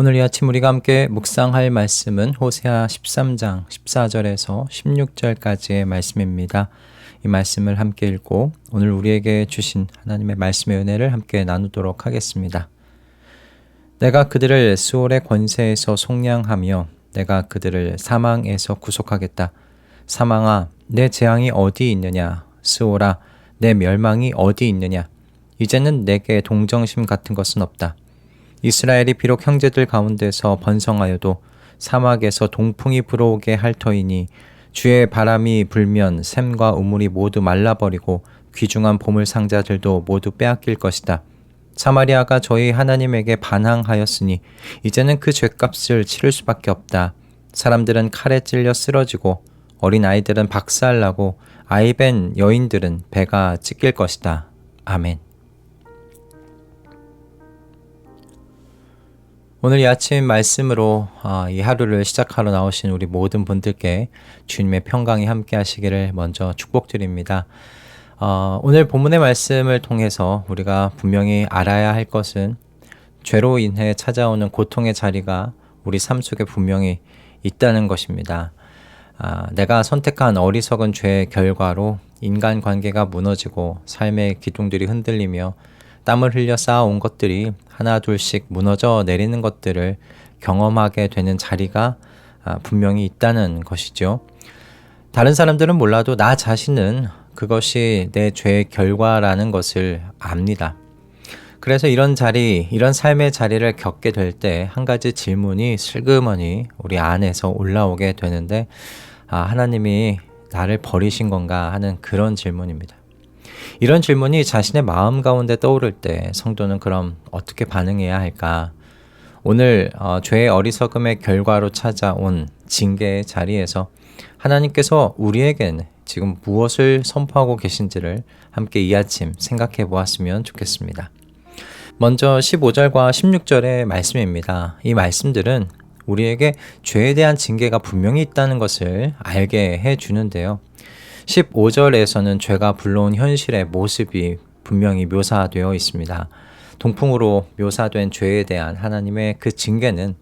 오늘 이 아침 우리가 함께 묵상할 말씀은 호세아 13장 14절에서 16절까지의 말씀입니다. 이 말씀을 함께 읽고 오늘 우리에게 주신 하나님의 말씀의 은혜를 함께 나누도록 하겠습니다. 내가 그들을 스올의 권세에서 속량하며 내가 그들을 사망에서 구속하겠다. 사망아, 내 재앙이 어디 있느냐? 스올아, 내 멸망이 어디 있느냐? 이제는 내게 동정심 같은 것은 없다. 이스라엘이 비록 형제들 가운데서 번성하여도 사막에서 동풍이 불어오게 할 터이니 주의 바람이 불면 샘과 우물이 모두 말라버리고 귀중한 보물 상자들도 모두 빼앗길 것이다. 사마리아가 저희 하나님에게 반항하였으니 이제는 그 죗값을 치를 수밖에 없다. 사람들은 칼에 찔려 쓰러지고 어린 아이들은 박살나고 아이벤 여인들은 배가 찢길 것이다. 아멘. 오늘 이 아침 말씀으로 이 하루를 시작하러 나오신 우리 모든 분들께 주님의 평강이 함께 하시기를 먼저 축복드립니다. 오늘 본문의 말씀을 통해서 우리가 분명히 알아야 할 것은 죄로 인해 찾아오는 고통의 자리가 우리 삶 속에 분명히 있다는 것입니다. 내가 선택한 어리석은 죄의 결과로 인간관계가 무너지고 삶의 기둥들이 흔들리며 땀을 흘려 쌓아온 것들이 하나 둘씩 무너져 내리는 것들을 경험하게 되는 자리가 분명히 있다는 것이죠. 다른 사람들은 몰라도 나 자신은 그것이 내 죄의 결과라는 것을 압니다. 그래서 이런 삶의 자리를 겪게 될 때 한 가지 질문이 슬그머니 우리 안에서 올라오게 되는데 하나님이 나를 버리신 건가 하는 그런 질문입니다. 이런 질문이 자신의 마음 가운데 떠오를 때 성도는 그럼 어떻게 반응해야 할까? 오늘 죄의 어리석음의 결과로 찾아온 징계의 자리에서 하나님께서 우리에게는 지금 무엇을 선포하고 계신지를 함께 이 아침 생각해 보았으면 좋겠습니다. 먼저 15절과 16절의 말씀입니다. 이 말씀들은 우리에게 죄에 대한 징계가 분명히 있다는 것을 알게 해주는데요. 15절에서는 죄가 불러온 현실의 모습이 분명히 묘사되어 있습니다. 동풍으로 묘사된 죄에 대한 하나님의 그 징계는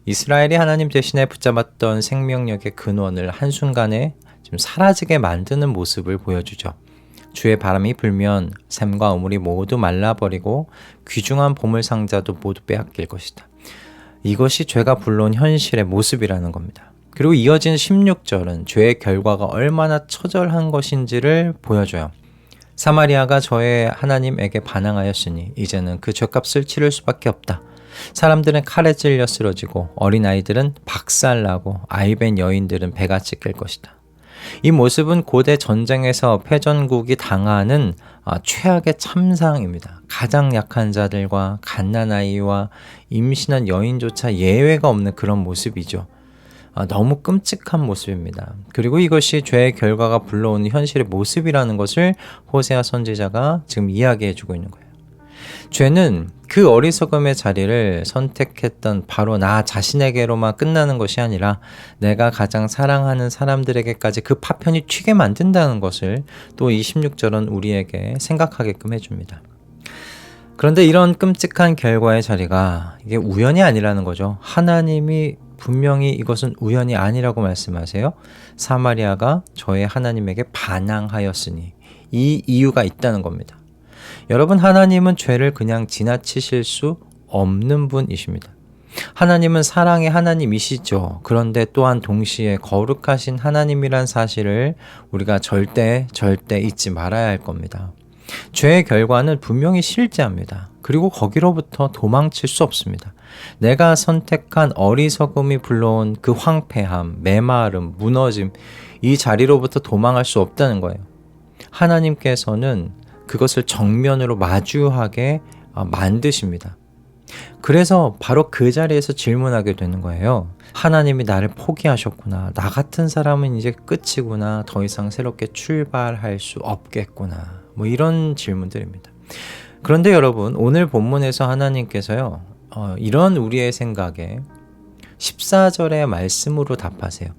이스라엘이 하나님 대신에 붙잡았던 생명력의 근원을 한순간에 좀 사라지게 만드는 모습을 보여주죠. 주의 바람이 불면 샘과 우물이 모두 말라버리고 귀중한 보물 상자도 모두 빼앗길 것이다. 이것이 죄가 불러온 현실의 모습이라는 겁니다. 그리고 이어진 16절은 죄의 결과가 얼마나 처절한 것인지를 보여줘요. 사마리아가 저의 하나님에게 반항하였으니 이제는 그 죗값을 치를 수밖에 없다. 사람들은 칼에 찔려 쓰러지고 어린아이들은 박살나고 아이벤 여인들은 배가 찢길 것이다. 이 모습은 고대 전쟁에서 패전국이 당하는 최악의 참상입니다. 가장 약한 자들과 갓난아이와 임신한 여인조차 예외가 없는 그런 모습이죠. 너무 끔찍한 모습입니다. 그리고 이것이 죄의 결과가 불러오는 현실의 모습이라는 것을 호세아 선지자가 지금 이야기해주고 있는 거예요. 죄는 그 어리석음의 자리를 선택했던 바로 나 자신에게로만 끝나는 것이 아니라 내가 가장 사랑하는 사람들에게까지 그 파편이 튀게 만든다는 것을 또 이 16절은 우리에게 생각하게끔 해줍니다. 그런데 이런 끔찍한 결과의 자리가 이게 우연이 아니라는 거죠. 하나님이 분명히 이것은 우연이 아니라고 말씀하세요. 사마리아가 저의 하나님에게 반항하였으니 이 이유가 있다는 겁니다. 여러분, 하나님은 죄를 그냥 지나치실 수 없는 분이십니다. 하나님은 사랑의 하나님이시죠. 그런데 또한 동시에 거룩하신 하나님이란 사실을 우리가 절대 잊지 말아야 할 겁니다. 죄의 결과는 분명히 실제합니다. 그리고 거기로부터 도망칠 수 없습니다. 내가 선택한 어리석음이 불러온 그 황폐함, 메마름, 무너짐, 이 자리로부터 도망할 수 없다는 거예요. 하나님께서는 그것을 정면으로 마주하게 만드십니다. 그래서 바로 그 자리에서 질문하게 되는 거예요. 하나님이 나를 포기하셨구나. 나 같은 사람은 이제 끝이구나. 더 이상 새롭게 출발할 수 없겠구나. 이런 질문들입니다. 그런데 여러분, 오늘 본문에서 하나님께서요, 이런 우리의 생각에 14절의 말씀으로 답하세요.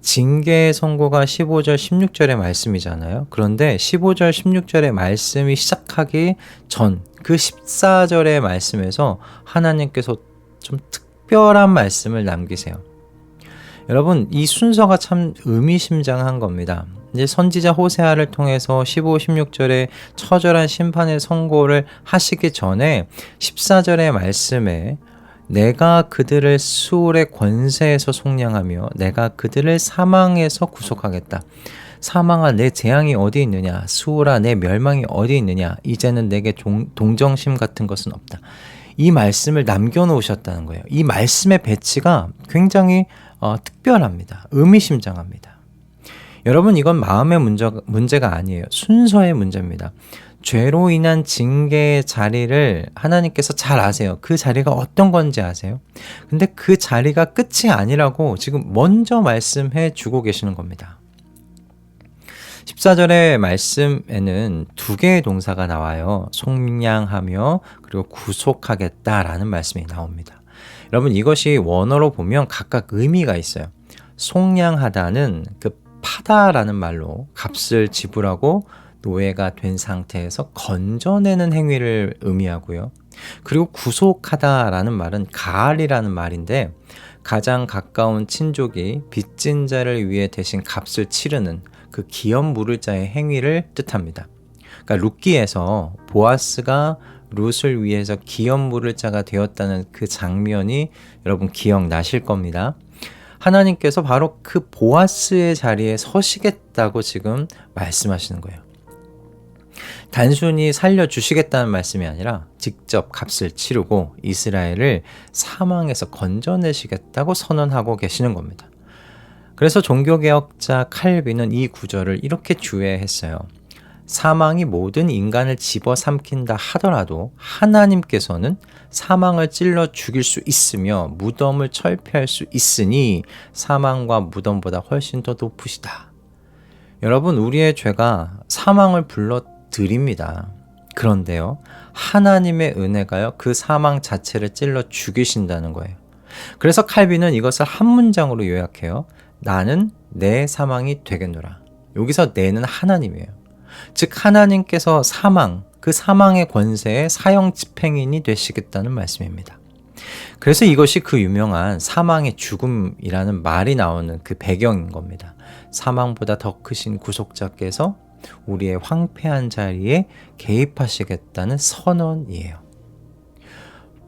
징계의 선고가 15절, 16절의 말씀이잖아요. 그런데 15절, 16절의 말씀이 시작하기 전 그 14절의 말씀에서 하나님께서 좀 특별한 말씀을 남기세요. 여러분, 이 순서가 참 의미심장한 겁니다. 이제 선지자 호세아를 통해서 15, 16절에 처절한 심판의 선고를 하시기 전에 14절의 말씀에 내가 그들을 수울의 권세에서 속량하며 내가 그들을 사망에서 구속하겠다. 사망아 내 재앙이 어디 있느냐, 수울아 내 멸망이 어디 있느냐, 이제는 내게 동정심 같은 것은 없다. 이 말씀을 남겨놓으셨다는 거예요. 이 말씀의 배치가 굉장히 특별합니다. 의미심장합니다. 여러분, 이건 마음의 문제가 아니에요. 순서의 문제입니다. 죄로 인한 징계의 자리를 하나님께서 잘 아세요. 그 자리가 어떤 건지 아세요. 근데 그 자리가 끝이 아니라고 지금 먼저 말씀해 주고 계시는 겁니다. 14절의 말씀에는 두 개의 동사가 나와요. 속량하며 그리고 구속하겠다라는 말씀이 나옵니다. 여러분, 이것이 원어로 보면 각각 의미가 있어요. 속량하다는 그 파다라는 말로 값을 지불하고 노예가 된 상태에서 건져내는 행위를 의미하고요. 그리고 구속하다라는 말은 가알이라는 말인데 가장 가까운 친족이 빚진 자를 위해 대신 값을 치르는 그 기업 물을 자의 행위를 뜻합니다. 그러니까 룻기에서 보아스가 룻을 위해서 기업 물을 자가 되었다는 그 장면이 여러분 기억나실 겁니다. 하나님께서 바로 그 보아스의 자리에 서시겠다고 지금 말씀하시는 거예요. 단순히 살려주시겠다는 말씀이 아니라 직접 값을 치르고 이스라엘을 사망에서 건져내시겠다고 선언하고 계시는 겁니다. 그래서 종교개혁자 칼빈은 이 구절을 이렇게 주의했어요. 사망이 모든 인간을 집어삼킨다 하더라도 하나님께서는 사망을 찔러 죽일 수 있으며 무덤을 철폐할 수 있으니 사망과 무덤보다 훨씬 더 높으시다. 여러분, 우리의 죄가 사망을 불러들입니다. 그런데요, 하나님의 은혜가요, 그 사망 자체를 찔러 죽이신다는 거예요. 그래서 칼빈은 이것을 한 문장으로 요약해요. 나는 내 사망이 되겠노라. 여기서 내는 하나님이에요. 즉 하나님께서 그 사망의 권세의 사형 집행인이 되시겠다는 말씀입니다. 그래서 이것이 그 유명한 사망의 죽음이라는 말이 나오는 그 배경인 겁니다. 사망보다 더 크신 구속자께서 우리의 황폐한 자리에 개입하시겠다는 선언이에요.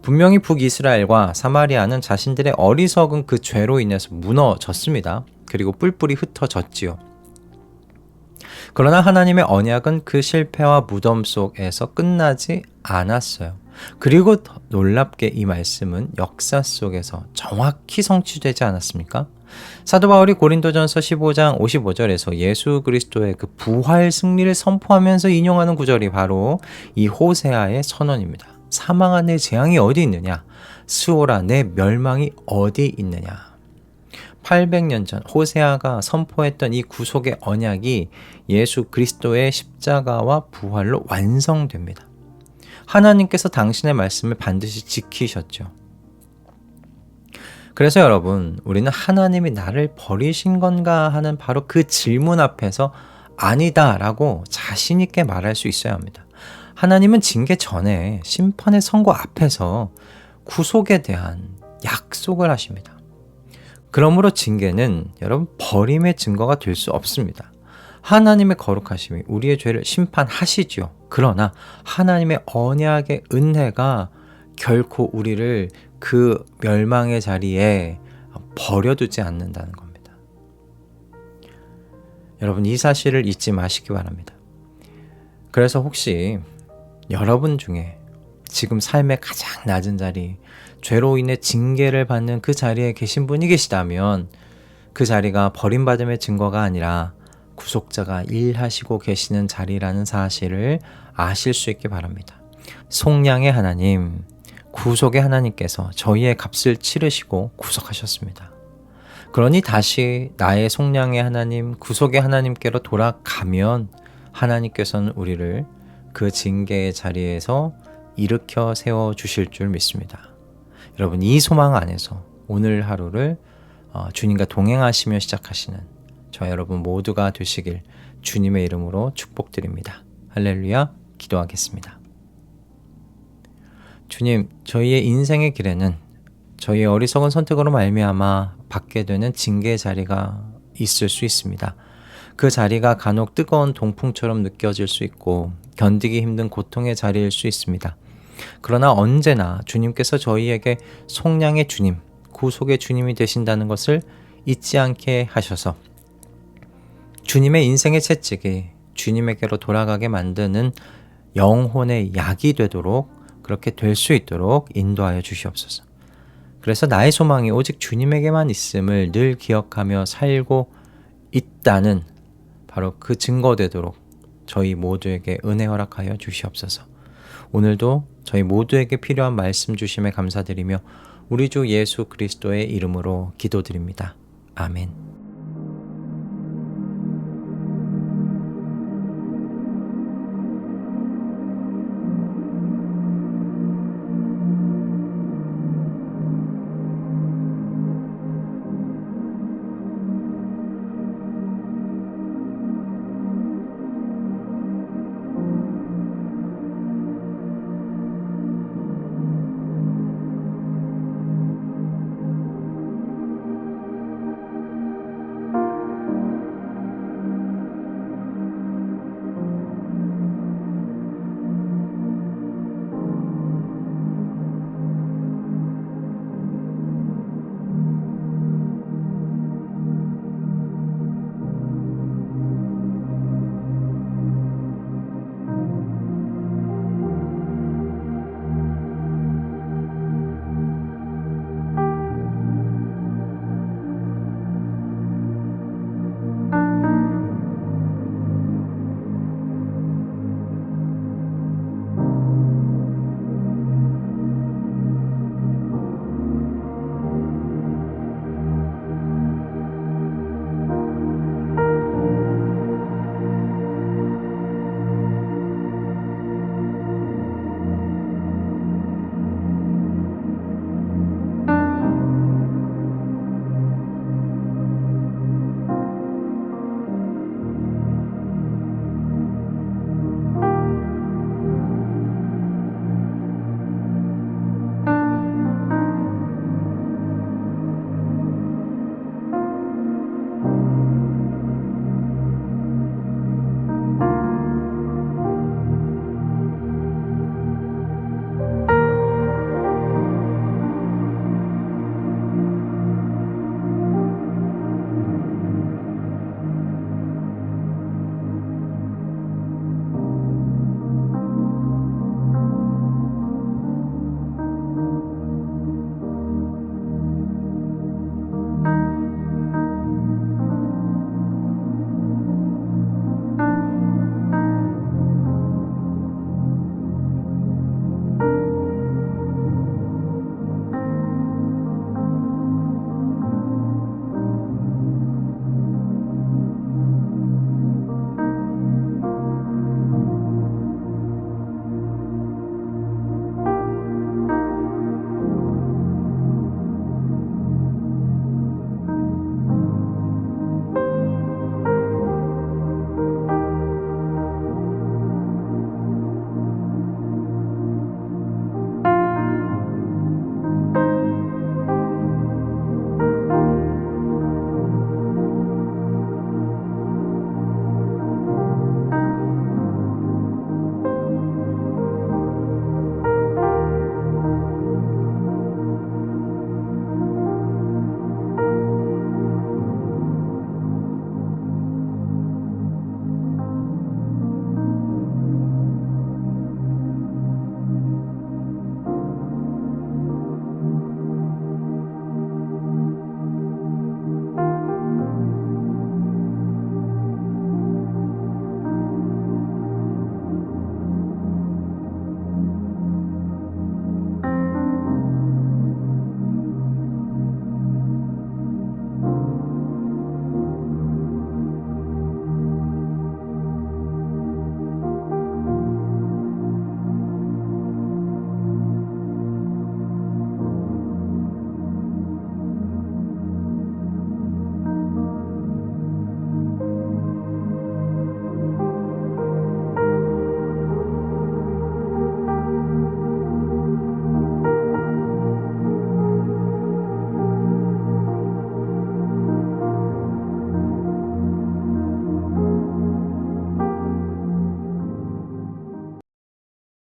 분명히 북이스라엘과 사마리아는 자신들의 어리석은 그 죄로 인해서 무너졌습니다. 그리고 뿔뿔이 흩어졌지요. 그러나 하나님의 언약은 그 실패와 무덤 속에서 끝나지 않았어요. 그리고 더 놀랍게 이 말씀은 역사 속에서 정확히 성취되지 않았습니까? 사도 바울이 고린도전서 15장 55절에서 예수 그리스도의 그 부활 승리를 선포하면서 인용하는 구절이 바로 이 호세아의 선언입니다. 사망아 내 재앙이 어디 있느냐? 스오라 내 멸망이 어디 있느냐? 800년 전 호세아가 선포했던 이 구속의 언약이 예수 그리스도의 십자가와 부활로 완성됩니다. 하나님께서 당신의 말씀을 반드시 지키셨죠. 그래서 여러분, 우리는 하나님이 나를 버리신 건가 하는 바로 그 질문 앞에서 아니다라고 자신 있게 말할 수 있어야 합니다. 하나님은 징계 전에 심판의 선고 앞에서 구속에 대한 약속을 하십니다. 그러므로 징계는 여러분 버림의 증거가 될 수 없습니다. 하나님의 거룩하심이 우리의 죄를 심판하시지요. 그러나 하나님의 언약의 은혜가 결코 우리를 그 멸망의 자리에 버려두지 않는다는 겁니다. 여러분, 이 사실을 잊지 마시기 바랍니다. 그래서 혹시 여러분 중에 지금 삶의 가장 낮은 자리, 죄로 인해 징계를 받는 그 자리에 계신 분이 계시다면 그 자리가 버림받음의 증거가 아니라 구속자가 일하시고 계시는 자리라는 사실을 아실 수 있기 바랍니다. 속량의 하나님, 구속의 하나님께서 저희의 값을 치르시고 구속하셨습니다. 그러니 다시 나의 속량의 하나님, 구속의 하나님께로 돌아가면 하나님께서는 우리를 그 징계의 자리에서 일으켜 세워주실 줄 믿습니다. 여러분, 이 소망 안에서 오늘 하루를 주님과 동행하시며 시작하시는 저 여러분 모두가 되시길 주님의 이름으로 축복드립니다. 할렐루야. 기도하겠습니다. 주님, 저희의 인생의 길에는 저희의 어리석은 선택으로 말미암아 받게 되는 징계의 자리가 있을 수 있습니다. 그 자리가 간혹 뜨거운 동풍처럼 느껴질 수 있고 견디기 힘든 고통의 자리일 수 있습니다. 그러나 언제나 주님께서 저희에게 속량의 주님, 구속의 주님이 되신다는 것을 잊지 않게 하셔서 주님의 인생의 채찍이 주님에게로 돌아가게 만드는 영혼의 약이 되도록 그렇게 될 수 있도록 인도하여 주시옵소서. 그래서 나의 소망이 오직 주님에게만 있음을 늘 기억하며 살고 있다는 바로 그 증거되도록 저희 모두에게 은혜 허락하여 주시옵소서. 오늘도 저희 모두에게 필요한 말씀 주심에 감사드리며 우리 주 예수 그리스도의 이름으로 기도드립니다. 아멘.